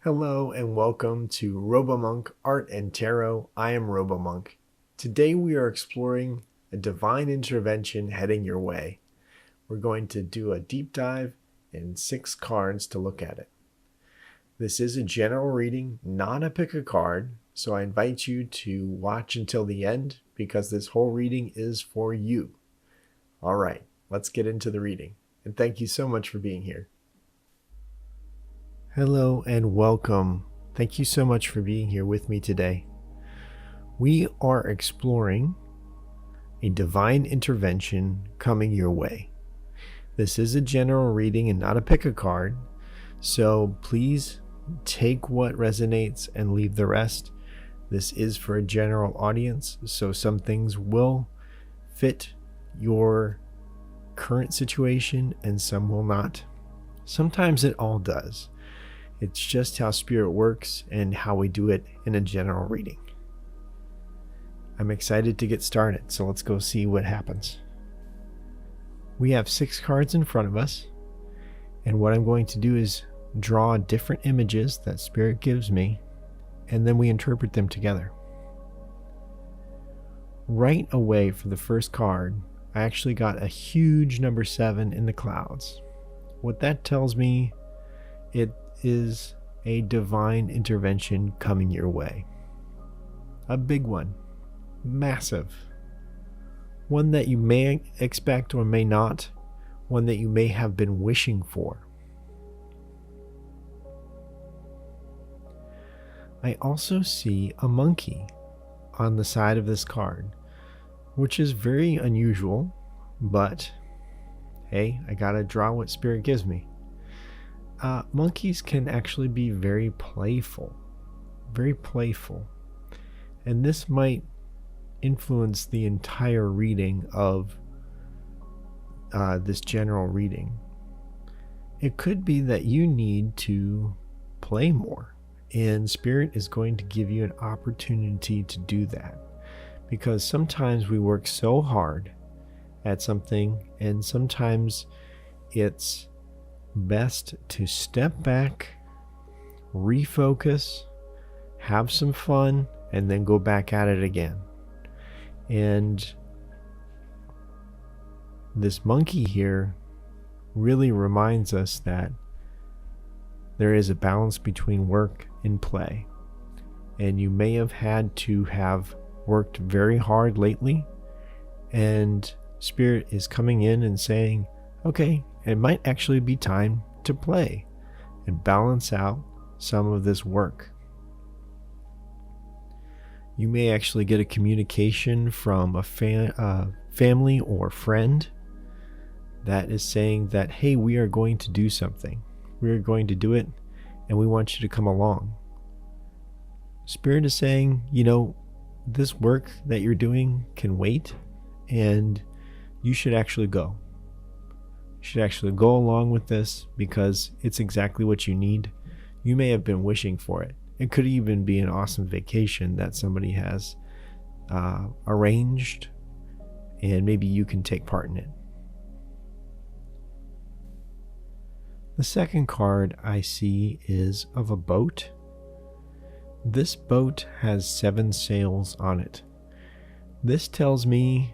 Hello and welcome to RoboMonk Art and Tarot. I am RoboMonk. Today we are exploring a divine intervention heading your way. We're going to do a deep dive in 6 cards to look at it. This is a general reading, not a pick a card, so I invite you to watch until the end because this whole reading is for you. All right, let's get into the reading. And thank you so much for being here. Hello and welcome. Thank you so much for being here with me today. We are exploring a divine intervention coming your way. This is a general reading and not a pick a card, so please take what resonates and leave the rest. This is for a general audience, so some things will fit your current situation and some will not. Sometimes it all does. It's just how spirit works and how we do it in a general reading. I'm excited to get started, so let's go see what happens. We have 6 cards in front of us, and what I'm going to do is draw different images that spirit gives me, and then we interpret them together. Right away for the first card, I actually got a huge number 7 in the clouds. What that tells me, it is a divine intervention coming your way. A big one, massive. One that you may expect or may not, one that you may have been wishing for. I also see a monkey on the side of this card, which is very unusual, but hey, I gotta draw what spirit gives me. Monkeys can actually be very playful, and this might influence the entire reading of this general reading. It could be that you need to play more, and spirit is going to give you an opportunity to do that, because sometimes we work so hard at something, and sometimes it's best to step back, refocus, have some fun, and then go back at it again. And this monkey here really reminds us that there is a balance between work and play. And you may have had to have worked very hard lately, and spirit is coming in and saying, okay, it might actually be time to play and balance out some of this work. You may actually get a communication from a family or friend that is saying that, hey, we are going to do something. We are going to do it, and we want you to come along. Spirit is saying, this work that you're doing can wait, and you should actually go. You should actually go along with this because it's exactly what you need. You may have been wishing for it. It could even be an awesome vacation that somebody has arranged, and maybe you can take part in it. The second card I see is of a boat. This boat has 7 sails on it. This tells me,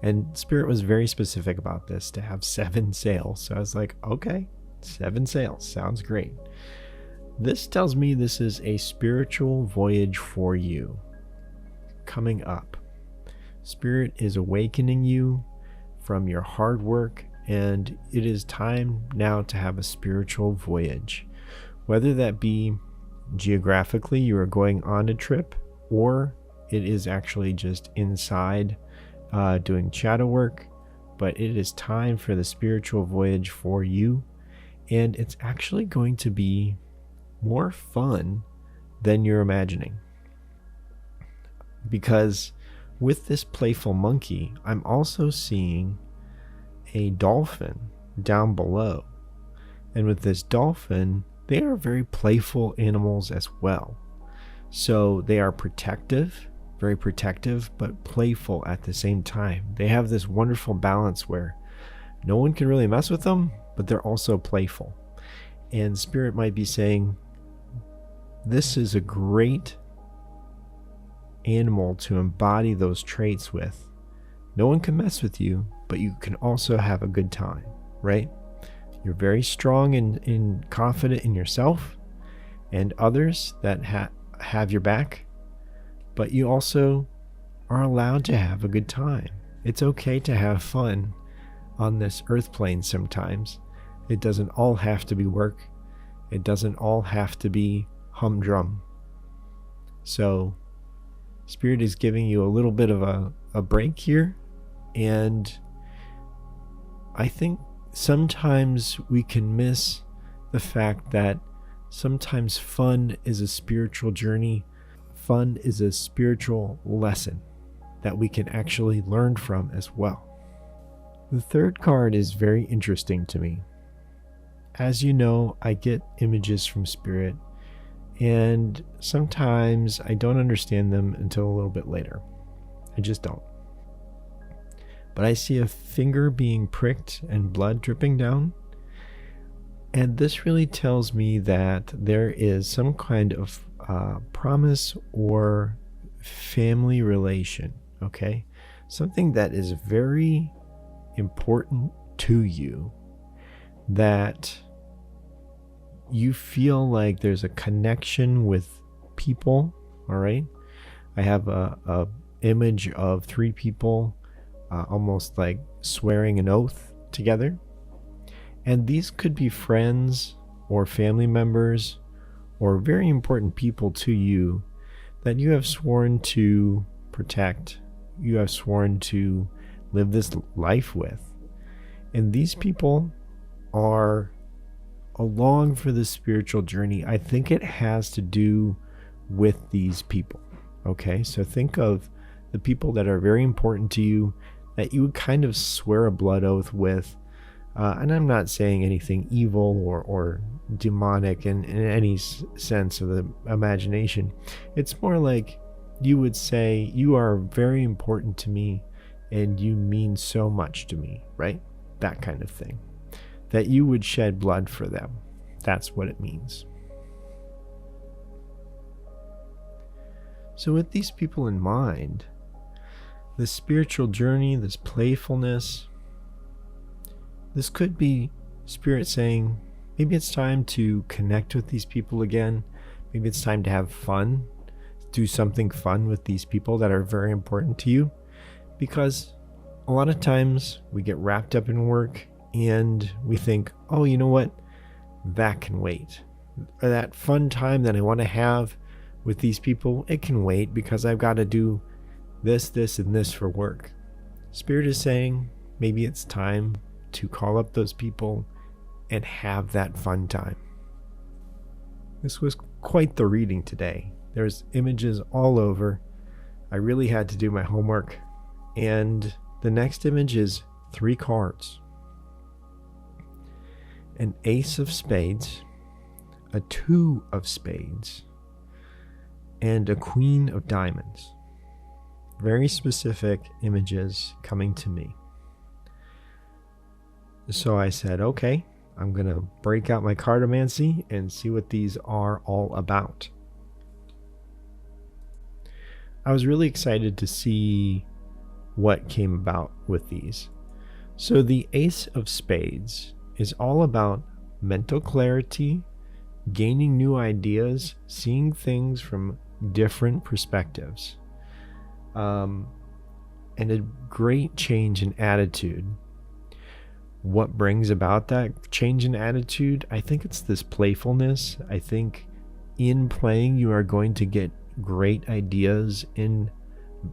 and Spirit was very specific about this, to have 7 sails. So I was like, okay, 7 sails, sounds great. This tells me this is a spiritual voyage for you coming up. Spirit is awakening you from your hard work, and it is time now to have a spiritual voyage. Whether that be geographically, you are going on a trip, or it is actually just inside doing shadow work, but it is time for the spiritual voyage for you, and it's actually going to be more fun than you're imagining. Because with this playful monkey, I'm also seeing a dolphin down below, and with this dolphin, they are very playful animals as well. So they are protective, very protective, but playful at the same time. They have this wonderful balance where no one can really mess with them, but they're also playful. And Spirit might be saying, this is a great animal to embody those traits with. No one can mess with you, but you can also have a good time, right? You're very strong and confident in yourself and others that have your back, but you also are allowed to have a good time. It's okay to have fun on this earth plane sometimes. It doesn't all have to be work. It doesn't all have to be humdrum. So Spirit is giving you a little bit of a break here. And I think sometimes we can miss the fact that sometimes fun is a spiritual journey. Fun is a spiritual lesson that we can actually learn from as well. The third card is very interesting to me. As you know, I get images from Spirit, and sometimes I don't understand them until a little bit later. I just don't. But I see a finger being pricked and blood dripping down. And this really tells me that there is some kind of promise or family relation, okay? Something that is very important to you, that you feel like there's a connection with people, all right? I have a image of 3 people almost like swearing an oath together. And these could be friends or family members or very important people to you that you have sworn to protect, you have sworn to live this life with. And these people are along for the spiritual journey. I think it has to do with these people. Okay, so think of the people that are very important to you, that you would kind of swear a blood oath with. And I'm not saying anything evil or demonic in any sense of the imagination. It's more like you would say, you are very important to me and you mean so much to me, right? That kind of thing. That you would shed blood for them. That's what it means. So with these people in mind, this spiritual journey, this playfulness, this could be Spirit saying, maybe it's time to connect with these people again. Maybe it's time to have fun, do something fun with these people that are very important to you. Because a lot of times we get wrapped up in work and we think, oh, you know what? That can wait. Or that fun time that I want to have with these people, it can wait because I've got to do this, and this for work. Spirit is saying, maybe it's time to call up those people and have that fun time. This was quite the reading today. There's images all over. I really had to do my homework. And the next image is 3 cards. An ace of spades, a 2 of spades, and a queen of diamonds. Very specific images coming to me. So I said, okay, I'm going to break out my cartomancy and see what these are all about. I was really excited to see what came about with these. So the Ace of Spades is all about mental clarity, gaining new ideas, seeing things from different perspectives, and a great change in attitude. What brings about that change in attitude? I think it's this playfulness. I think in playing you are going to get great ideas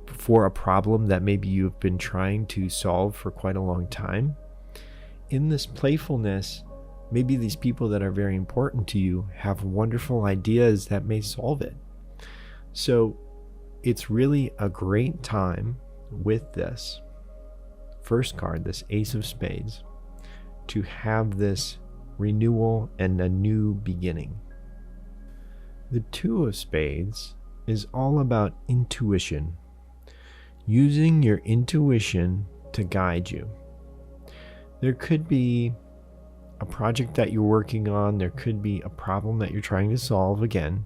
for a problem that maybe you've been trying to solve for quite a long time. In this playfulness, maybe these people that are very important to you have wonderful ideas that may solve it. So it's really a great time with this first card, this Ace of Spades, to have this renewal and a new beginning. The 2 of Spades is all about intuition, using your intuition to guide you. There could be a project that you're working on, there could be a problem that you're trying to solve again,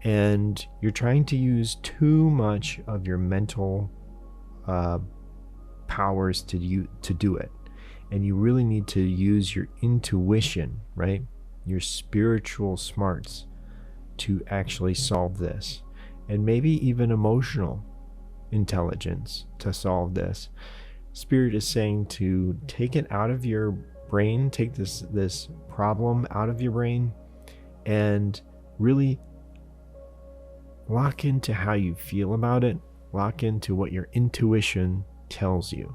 and you're trying to use too much of your mental powers to do it. And you really need to use your intuition, right? Your spiritual smarts to actually solve this, and maybe even emotional intelligence to solve this. Spirit is saying to take it out of your brain, take this problem out of your brain, and really lock into how you feel about it, lock into what your intuition tells you.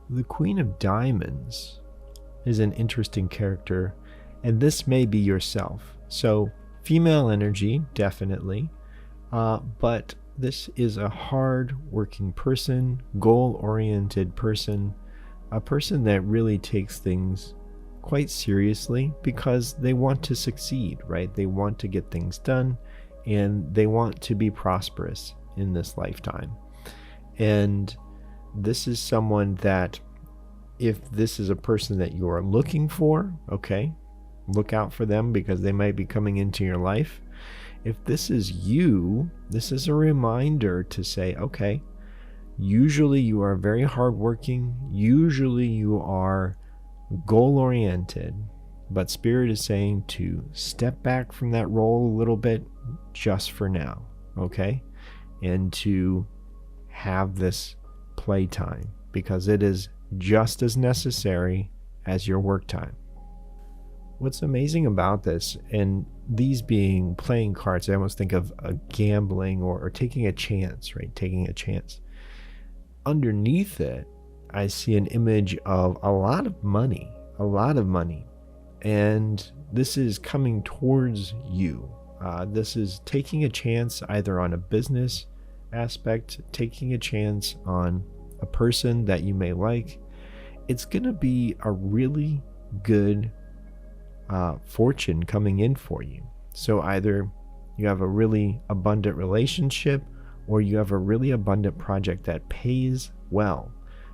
The Queen of Diamonds is an interesting character, and this may be yourself. So female energy, definitely, but this is a hard-working person, goal-oriented person, a person that really takes things quite seriously because they want to succeed, right? They want to get things done, and they want to be prosperous in this lifetime. And this is someone that, if this is a person that you are looking for, okay, look out for them because they might be coming into your life. If this is you, this is a reminder to say, okay, usually you are very hardworking, usually you are goal-oriented, but Spirit is saying to step back from that role a little bit just for now, okay? And to have this playtime because it is just as necessary as your work time. What's amazing about this, and these being playing cards, I almost think of a gambling or taking a chance, right? Taking a chance. Underneath it, I see an image of a lot of money, and this is coming towards you. This is taking a chance either on a business aspect, taking a chance on a person that you may like. It's going to be a really good fortune coming in for you. So either you have a really abundant relationship or you have a really abundant project that pays well.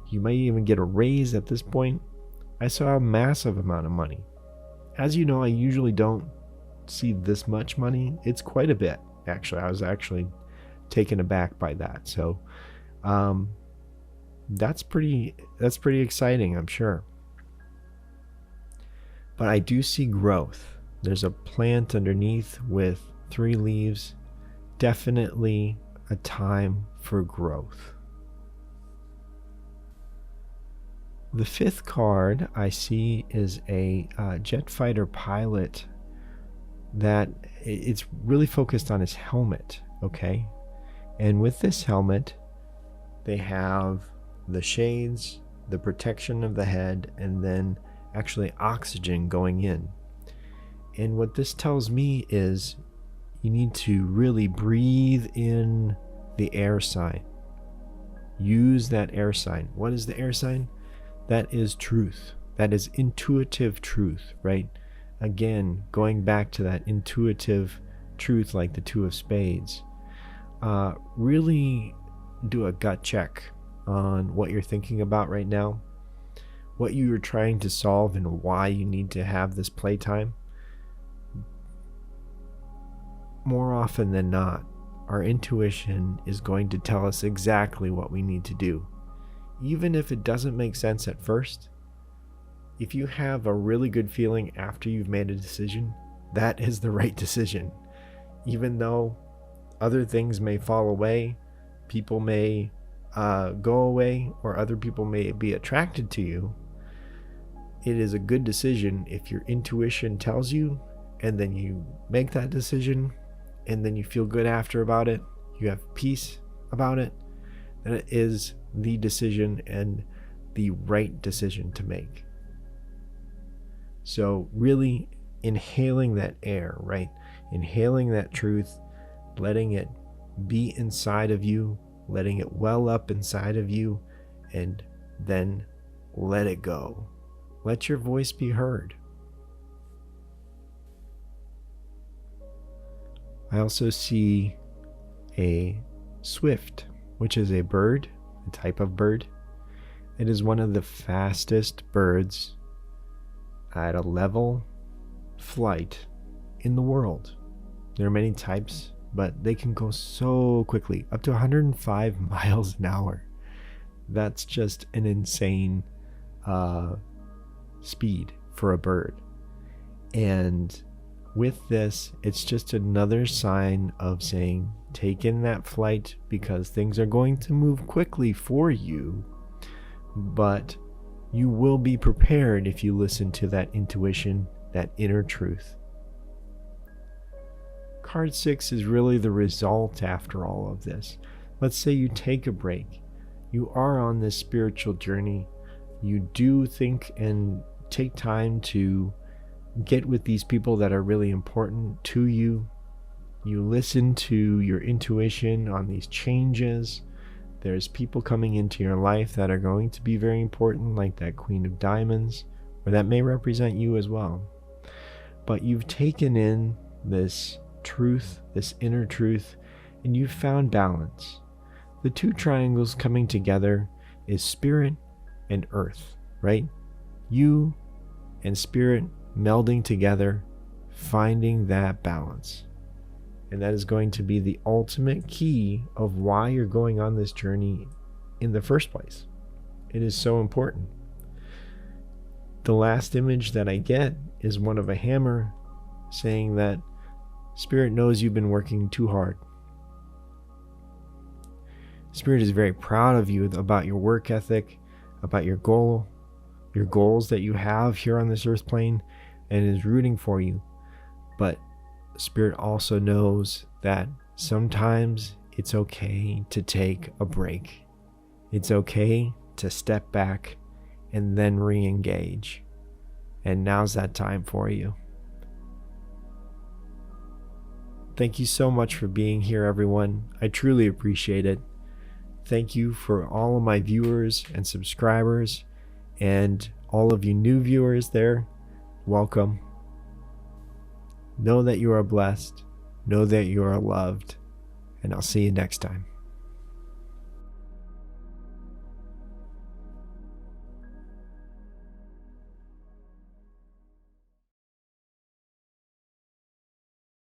You might even get a raise at this point. I saw a massive amount of money. As you know, I usually don't see this much money. It's quite a bit, actually. I was actually taken aback by that. So that's pretty exciting, I'm sure. But I do see growth. There's a plant underneath with 3 leaves. Definitely a time for growth. The 5th card I see is a jet fighter pilot that it's really focused on his helmet, okay? And with this helmet, they have the shades, the protection of the head, and then actually oxygen going in. And what this tells me is you need to really breathe in the air sign. Use that air sign. What is the air sign? That is truth. That is intuitive truth, right? Again, going back to that intuitive truth like the 2 of spades. Really do a gut check on what you're thinking about right now, what you are trying to solve, and why you need to have this playtime. More often than not, our intuition is going to tell us exactly what we need to do. Even if it doesn't make sense at first, if you have a really good feeling after you've made a decision, that is the right decision. Even though other things may fall away, people may go away, or other people may be attracted to you, it is a good decision if your intuition tells you, and then you make that decision, and then you feel good after about it, you have peace about it, then it is the decision and the right decision to make. So really inhaling that air, right? Inhaling that truth, letting it be inside of you, letting it well up inside of you, and then let it go. Let your voice be heard. I also see a swift, which is a bird, a type of bird. It is one of the fastest birds at a level flight in the world. There are many types, but they can go so quickly, up to 105 miles an hour. That's just an insane speed for a bird. And with this, it's just another sign of saying, take in that flight because things are going to move quickly for you, but you will be prepared if you listen to that intuition, that inner truth. Card 6 is really the result after all of this. Let's say you take a break. You are on this spiritual journey. You do think and take time to get with these people that are really important to you. You listen to your intuition on these changes. There's people coming into your life that are going to be very important, like that Queen of Diamonds, or that may represent you as well. But you've taken in this truth, this inner truth, and you've found balance. The two triangles coming together is spirit and earth, right? You and spirit melding together, finding that balance. And that is going to be the ultimate key of why you're going on this journey in the first place. It is so important. The last image that I get is one of a hammer saying that Spirit knows you've been working too hard. Spirit is very proud of you about your work ethic, about your goals that you have here on this earth plane, and is rooting for you. But Spirit also knows that sometimes it's okay to take a break. It's okay to step back and then re-engage. And now's that time for you. Thank you so much for being here, everyone. I truly appreciate it. Thank you for all of my viewers and subscribers, and all of you new viewers there. Welcome. Know that you are blessed. Know that you are loved. And I'll see you next time.